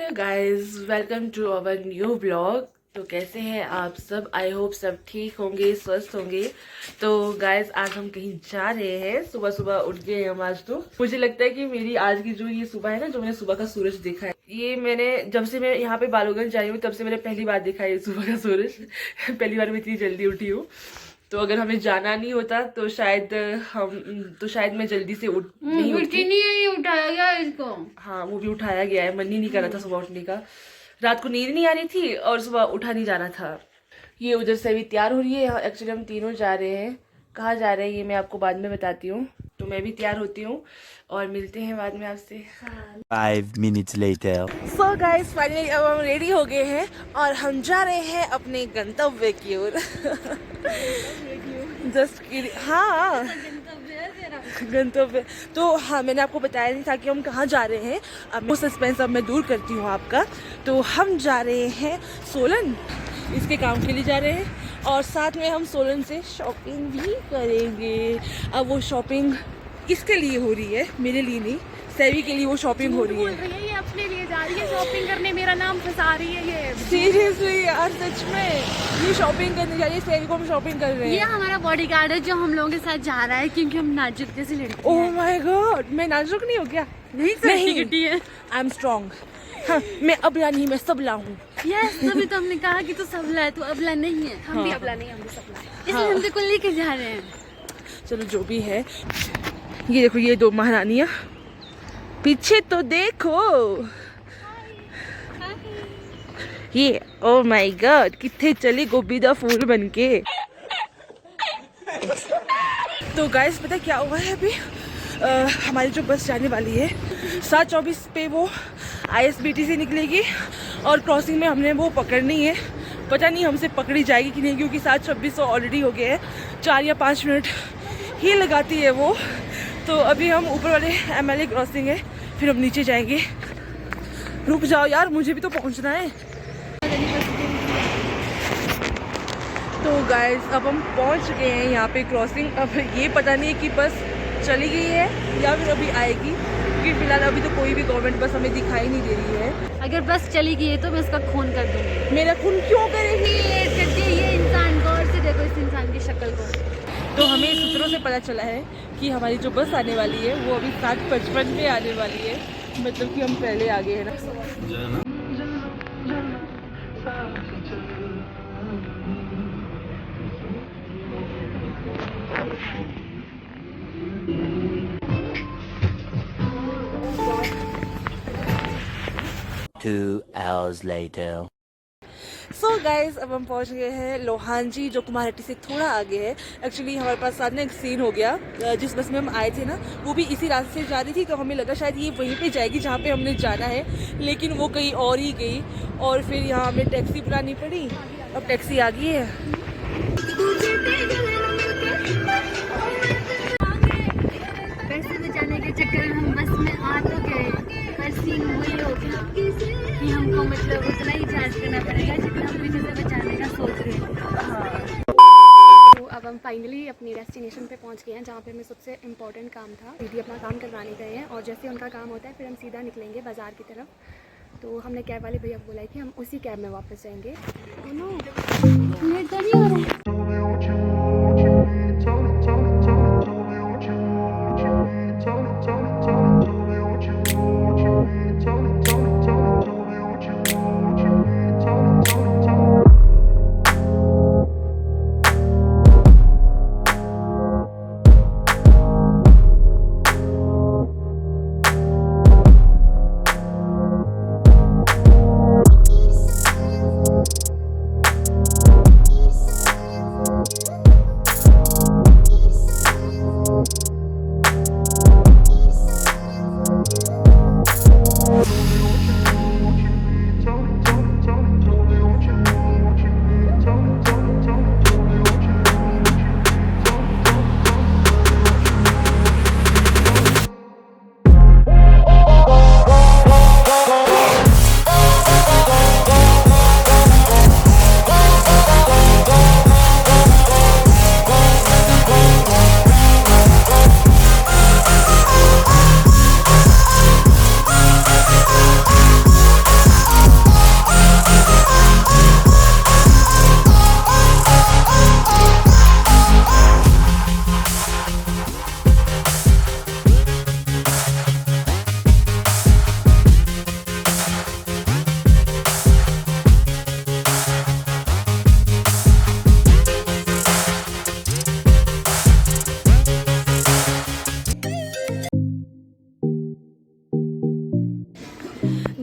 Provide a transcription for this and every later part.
Hello guys, welcome to our new blog. तो कैसे हैं आप सब? आई होप सब ठीक होंगे, स्वस्थ होंगे। तो गाइस, आज हम कहीं जा रहे हैं। सुबह सुबह उठ गए हम आज। तो मुझे लगता है कि मेरी आज की जो ये सुबह है ना, जो मैंने सुबह का सूरज देखा है, ये मैंने जब से मैं यहाँ पे बालूगंज आई हूँ तब से मैंने पहली बार देखा है सुबह का सूरज। पहली बार मैं इतनी जल्दी उठी हूँ। तो अगर हमें जाना नहीं होता तो शायद मैं जल्दी से नहीं उठती। नहीं उठाया गया इसको। हाँ, वो भी उठाया गया है। मन ही नहीं कर रहा था सुबह उठने का। रात को नींद नहीं आ रही थी और सुबह उठा नहीं जा रहा था। ये उधर से अभी तैयार हो रही है। एक्चुअली हम तीनों जा रहे हैं। कहाँ जा रहे हैं ये मैं आपको बाद में बताती हूँ। तो मैं भी तैयार होती हूँ और मिलते हैं बाद में आपसे। 5 minutes later. So guys, finally अब हम रेडी हो गए हैं और हम जा रहे हैं अपने गंतव्य की ओर। हाँ, गंतव्य। तो हाँ, मैंने आपको बताया नहीं था कि हम कहाँ जा रहे हैं। अब वो सस्पेंस अब मैं दूर करती हूँ आपका। तो हम जा रहे हैं सोलन, इसके काम के लिए जा रहे हैं और साथ में हम सोलन से शॉपिंग भी करेंगे। अब वो शॉपिंग इसके लिए हो रही है, मेरे लिए नहीं, सेवी के लिए वो शॉपिंग हो रही है। ये अपने लिए जा रही है शॉपिंग करने, मेरा नाम फंसा रही है ये। सीरियसली यार, सच में ये शॉपिंग करने जा रही है। सेवी को हम शॉपिंग कर रहे हैं। ये हमारा बॉडीगार्ड है जो हम लोगों के साथ जा रहा है, क्योंकि हम नाजुक जैसी लड़की हैं। ओह माय गॉड, मैं नाजुक नहीं हूँ क्या? नहीं किटी है। I am strong. हाँ, मैं अबला नहीं, मैं सबला हूँ। यस, तभी तो हमने कहा कि तू सबला है, तू अबला नहीं है। हम भी अबला नहीं, हम भी सबला है। इसलिए हम तेरे को लेके जा रहे हैं। चलो जो भी है। ये देखो, ये दो महारानियाँ, पीछे तो देखो। ये ओ माय गॉड, कितने चली गोभी दा फूल बनके। तो गाइस, पता क्या हुआ है अभी? हमारी जो बस जाने वाली है 7:24 पे, वो ISBT से निकलेगी और क्रॉसिंग में हमने वो पकड़नी है। पता नहीं हमसे पकड़ी जाएगी कि नहीं, क्योंकि 7:26 ऑलरेडी हो गए हैं। 4 या 5 मिनट ही लगाती है वो। तो अभी हम ऊपर वाले MLA क्रॉसिंग है, फिर हम नीचे जाएंगे। रुक जाओ यार, मुझे भी तो पहुंचना है। तो गाइस, अब हम पहुंच गए हैं यहाँ पे क्रॉसिंग। अब ये पता नहीं है कि बस चली गई है या फिर अभी आएगी, क्योंकि फिलहाल अभी तो कोई भी गवर्नमेंट बस हमें दिखाई नहीं दे रही है। अगर बस चली गई है तो मैं इसका खून कर दूंगी। मेरा खून क्यों करेगी? ये इंसान, गौर से देखो इस इंसान की शक्ल को। तो हमें सूत्रों से पता चला है कि हमारी जो बस आने वाली है वो अभी 7:55 पे आने वाली है। मतलब कि हम पहले आ गए हैं ना। 2 hours later. सो गाइज, अब हम पहुंच गए हैं लोहांजी, जो कुमारहट्टी से थोड़ा आगे है। एक्चुअली हमारे पास साथ में एक सीन हो गया। जिस बस में हम आए थे ना, वो भी इसी रास्ते से जा रही थी, तो हमें लगा शायद ये वहीं पे जाएगी जहाँ पे हमने जाना है, लेकिन वो कहीं और ही गई। और फिर यहाँ हमें टैक्सी बुलानी पड़ी। अब टैक्सी आ गई है। पैसे बचाने के चक्कर में हम बस में आ तो गए, पर सीन वही हो गया कि हमको मतलब उतना ही चार्ज करना पड़ेगा जितना हम पीछे से बचाने का सोच रहे थे। तो अब हम फाइनली अपनी डेस्टिनेशन पे पहुंच गए हैं, जहाँ पे हमें सबसे इम्पोर्टेंट काम था। दीदी अपना काम करवाने गए हैं और जैसे उनका काम होता है फिर हम सीधा निकलेंगे बाज़ार की तरफ। तो हमने कैब वाले भैया को बोला है कि हम उसी कैब में वापस जाएंगे। लेट तो नहीं हो रहा है।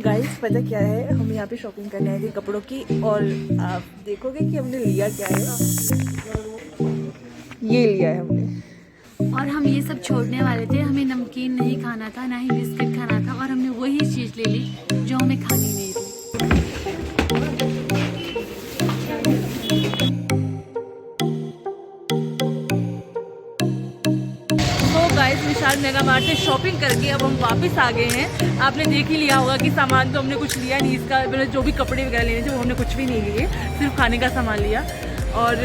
गाइस पता क्या है, हम यहाँ पे शॉपिंग करने आए थे कपड़ों की, और आप देखोगे कि हमने लिया क्या है। ये लिया है हमने। और हम ये सब छोड़ने वाले थे, हमें नमकीन नहीं खाना था, ना ही बिस्किट खाना था, और हमने वही चीज़ ले ली जो हमें खानी नहीं थी। गाइस विशाल मेगा मार्ट से शॉपिंग करके अब हम वापस आ गए हैं। आपने देख ही लिया होगा कि सामान तो हमने कुछ लिया नहीं, इसका मतलब जो भी कपड़े वगैरह लेने थे वो हमने कुछ भी नहीं लिए, सिर्फ खाने का सामान लिया। और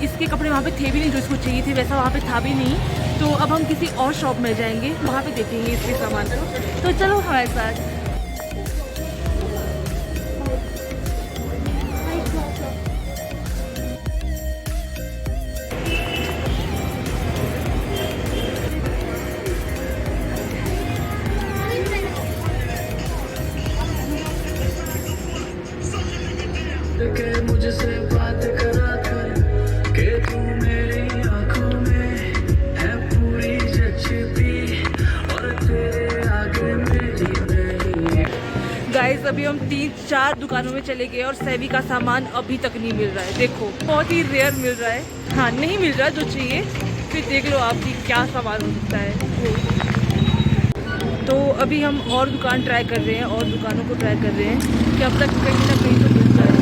इसके कपड़े वहाँ पे थे भी नहीं, जो इसको चाहिए थे वैसा वहाँ पे था भी नहीं। तो अब हम किसी और शॉप में जाएंगे, वहाँ पे देखेंगे इसके सामान को। तो चलो हमारे साथ। मुझसे बात करा कर के तू मेरी आंखों में है पूरी जचती और तेरे आगे मेरी नहीं। गाइस अभी हम 3-4 दुकानों में चले गए और सेवी का सामान अभी तक नहीं मिल रहा है। देखो बहुत ही रेयर मिल रहा है, हाँ नहीं मिल रहा जो चाहिए। फिर देख लो आप कि क्या सामान हो सकता है। तो अभी हम और दुकान ट्राई कर रहे हैं, और दुकानों को ट्राई कर रहे हैं कि अब तक कहीं ना कहीं तो मिल जाए।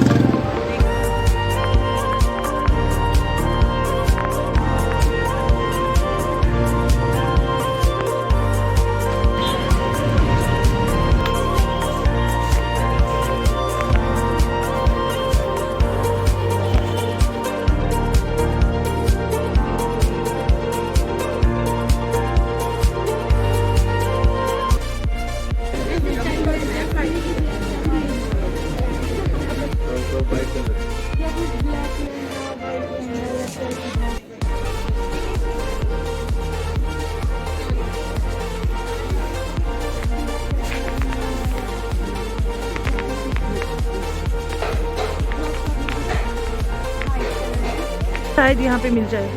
शायद यहाँ पे मिल जाए।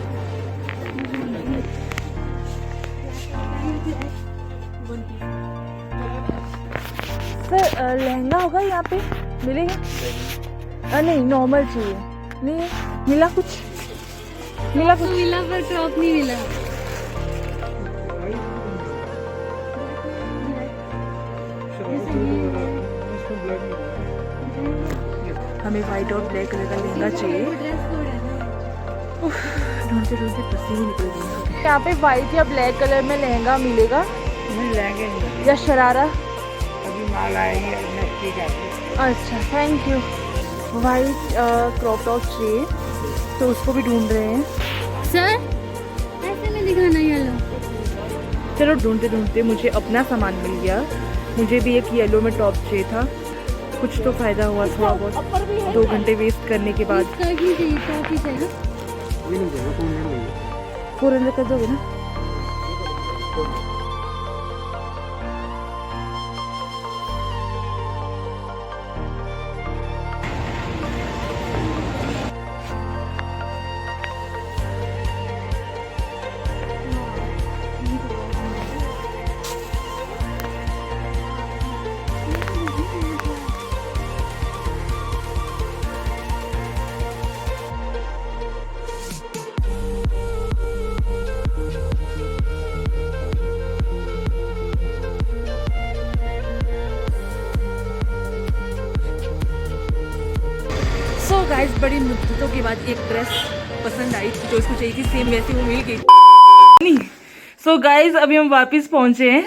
सर लहंगा होगा यहाँ पे, मिलेगा? नहीं नॉर्मल चाहिए। नहीं मिला कुछ? मिला कुछ? मिला पर टॉप नहीं मिला। हमें वाइट और ब्लैक कलर का लहंगा चाहिए। ढूंढते ढूंढते पसीने निकल गए। यहाँ पे वाइट या ब्लैक कलर में लहंगा मिलेगा? मिल जाएंगे, या शरारा? अभी माल आएगी नेक्स्ट वीक। अच्छा thank you. White crop top चाहिए, तो उसको भी ढूंढ रहे हैं। सर ऐसे में दिखाना येलो। चलो ढूंढते ढूंढते मुझे अपना सामान मिल गया। मुझे भी एक येलो में टॉप चाहिए था। कुछ तो फायदा हुआ थोड़ा बहुत, 2 घंटे वेस्ट करने के बाद। स्कर्ट ही चाहिए, टॉप ही चाहिए। 400 कर दोगे ना? गाइस बड़ी मुद्दतों के बाद एक ड्रेस पसंद आई जो इसको चाहिए थी, सेम वैसी वो मिल गई नहीं। सो गाइस अभी हम वापस पहुंचे हैं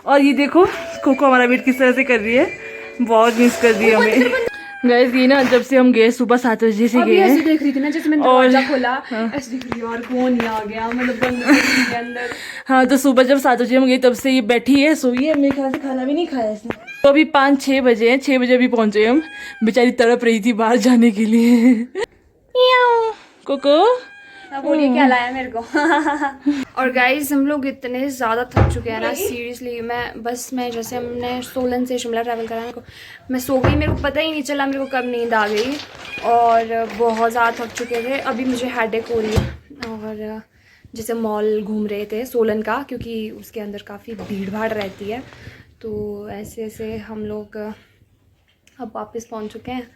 और ये देखो कोको हमारा वेट किस तरह से कर रही है, बहुत मिस कर दी हमें। गाइस ये ना जब से हम गए सुबह 7 बजे से गए हैं, देख रही थी ना जैसे मैंने दरवाजा खोला, ऐसे देख रही और कौन ही आ गया, मतलब बंद के अंदर। हाँ तो सुबह जब 7 बजे हम गए तब से ये बैठी है, सोई है, मेरे ख्याल से खाना भी नहीं खाया इसने। तो अभी 5-6 बजे हैं, 6 बजे अभी पहुंचे हम। बेचारी तड़प रही थी बाहर जाने के लिए। कोको बोलिए क्या लाया मेरे को। और गाइस हम लोग इतने ज़्यादा थक चुके हैं ना, सीरियसली। मैं जैसे हमने सोलन से शिमला ट्रैवल करा, मैं सो गई, मेरे को पता ही नहीं चला मेरे को कब नींद आ गई, और बहुत ज़्यादा थक चुके थे। अभी मुझे हेडेक हो रही है। और जैसे मॉल घूम रहे थे सोलन का, क्योंकि उसके अंदर काफ़ी भीड़ भाड़ रहती है, तो ऐसे ऐसे हम लोग अब वापस पहुंच चुके हैं।